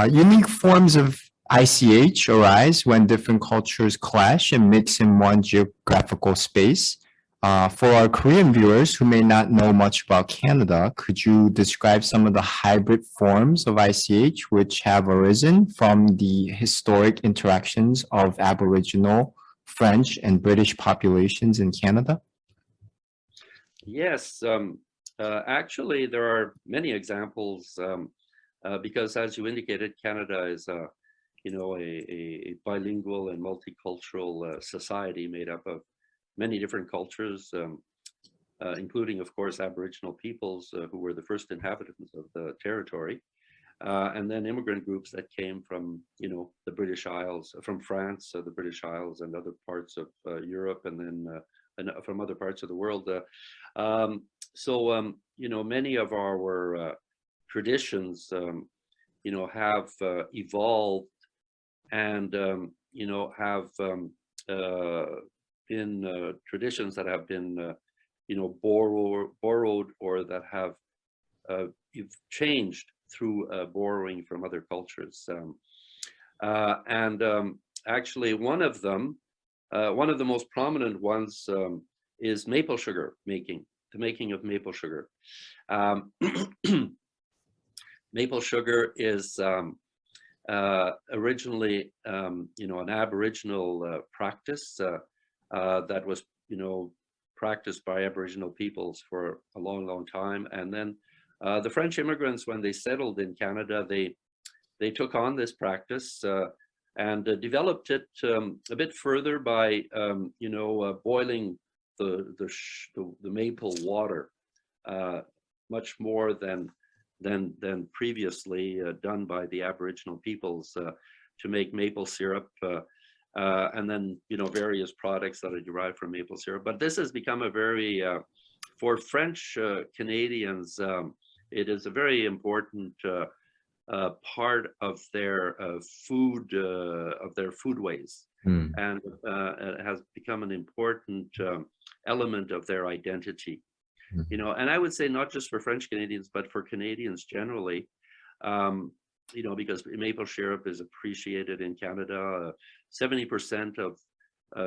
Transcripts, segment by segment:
Unique forms of ICH arise when different cultures clash and mix in one geographical space. For our Korean viewers who may not know much about Canada, could you describe some of the hybrid forms of ICH which have arisen from the historic interactions of Aboriginal, French, and British populations in Canada? Yes, actually, there are many examples because, as you indicated, Canada is a bilingual and multicultural society made up of many different cultures, including, of course, Aboriginal peoples who were the first inhabitants of the territory, and then immigrant groups that came from, the British Isles, from France, the British Isles, and other parts of Europe, and then from other parts of the world. Many of our traditions, have evolved and, have been traditions that have been, borrowed or that have changed through borrowing from other cultures. Actually, one of the most prominent ones is maple sugar making, the making of maple sugar. Maple sugar is originally, an Aboriginal practice that was, practiced by Aboriginal peoples for a long, long time. And then the French immigrants, when they settled in Canada, they took on this practice and developed it a bit further by, boiling the maple water much more than previously done by the Aboriginal peoples to make maple syrup, and then various products that are derived from maple syrup. But this has become a very for French Canadians, it is a very important part of their foodways, and it has become an important element of their identity. And I would say not just for French Canadians, but for Canadians generally, because maple syrup is appreciated in Canada. 70% of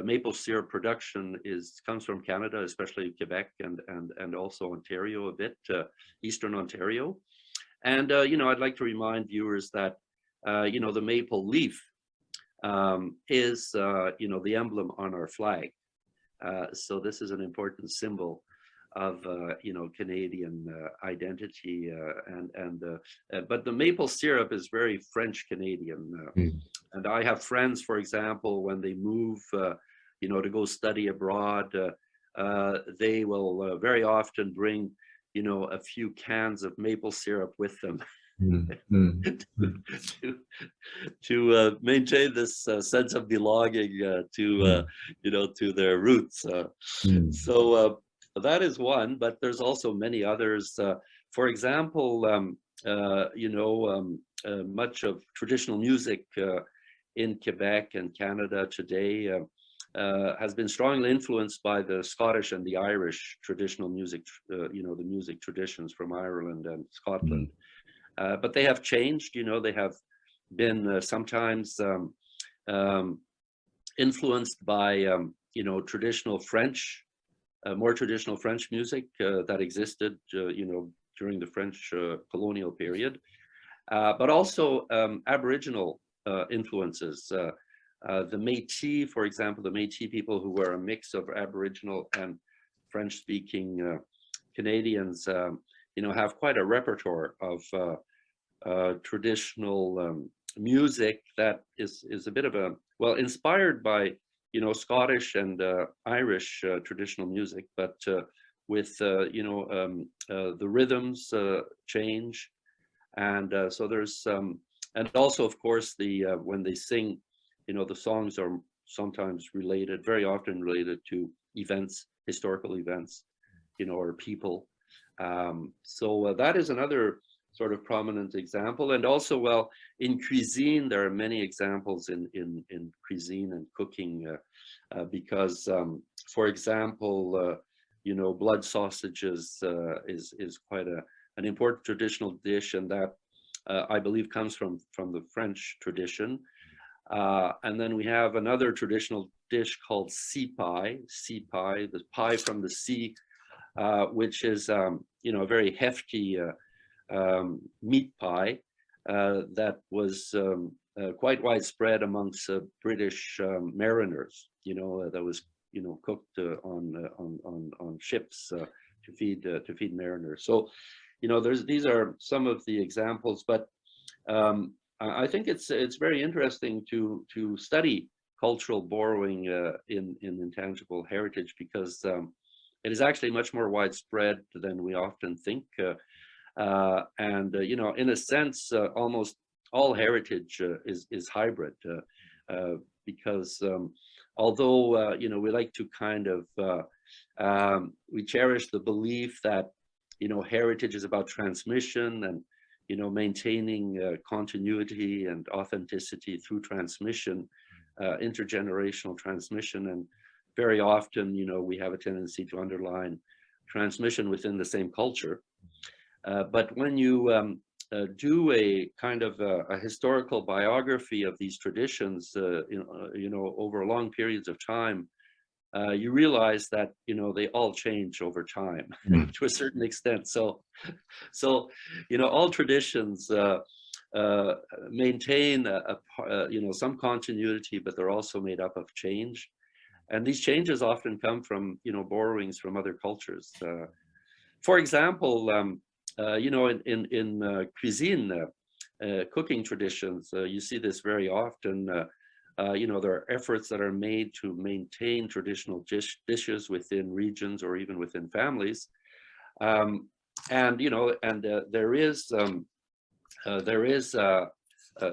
maple syrup production comes from Canada, especially Quebec and also Ontario a bit, Eastern Ontario. And, I'd like to remind viewers that, the maple leaf is, the emblem on our flag. So this is an important symbol of Canadian identity, but the maple syrup is very French Canadian, and I have friends, for example, when they move, to go study abroad, they will very often bring, a few cans of maple syrup with them. to maintain this sense of belonging to their roots. So that is one, but there's also many others. For example, much of traditional music in Quebec and Canada today has been strongly influenced by the Scottish and the Irish traditional music, the music traditions from Ireland and Scotland. But they have changed, they have been sometimes influenced by, traditional French, more traditional French music that existed, during the French colonial period, but also Aboriginal influences. The Métis, for example, the Métis people, who were a mix of Aboriginal and French-speaking Canadians, have quite a repertoire of traditional music that is a bit of inspired by, Scottish and Irish traditional music, but with, the rhythms change. And so there's, and also, of course, when they sing, the songs are sometimes related, very often related to events, historical events, or people. So that is another sort of prominent example. And also, in cuisine, there are many examples in cuisine and cooking, because, for example, blood sausages is quite an important traditional dish, and that I believe comes from the French tradition. And then we have another traditional dish called sea pie, the pie from the sea, which is, you know, a very hefty meat pie that was quite widespread amongst British mariners. You know, that was, you know, cooked on ships to feed mariners. So, you know, these are some of the examples, but I think it's very interesting to study cultural borrowing in intangible heritage, because it is actually much more widespread than we often think. You know, in a sense, almost all heritage is hybrid, because although you know, we like to kind of we cherish the belief that, you know, heritage is about transmission and, you know, maintaining continuity and authenticity through transmission, intergenerational transmission. And very often, you know, we have a tendency to underline transmission within the same culture. But when you do a kind of a historical biography of these traditions, you know, over long periods of time, you realize that, you know, they all change over time to a certain extent. So, you know, all traditions maintain you know, some continuity, but they're also made up of change. And these changes often come from, you know, borrowings from other cultures. For example, you know, in cuisine, cooking traditions, you see this very often. You know, there are efforts that are made to maintain traditional dishes within regions or even within families. And, you know, and there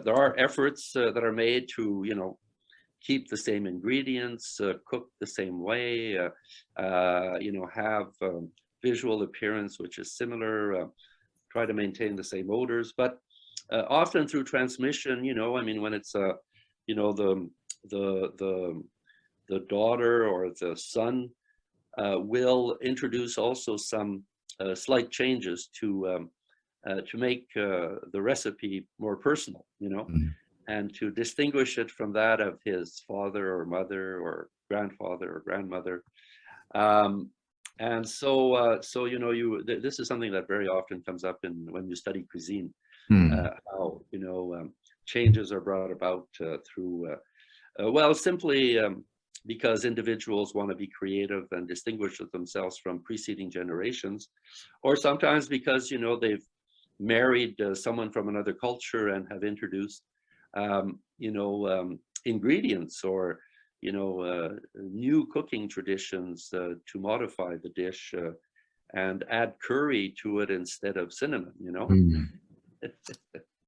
are efforts that are made to, you know, keep the same ingredients, cook the same way, you know, have visual appearance which is similar, try to maintain the same odors. But often through transmission, you know, I mean, when it's you know, the daughter or the son will introduce also some slight changes to make the recipe more personal, you know, and to distinguish it from that of his father or mother or grandfather or grandmother. And so, you know, this is something that very often comes up when you study cuisine, how, you know, changes are brought about through, well, simply because individuals want to be creative and distinguish themselves from preceding generations, or sometimes because, you know, they've married someone from another culture and have introduced, you know, ingredients or, you know, new cooking traditions to modify the dish and add curry to it instead of cinnamon, you know.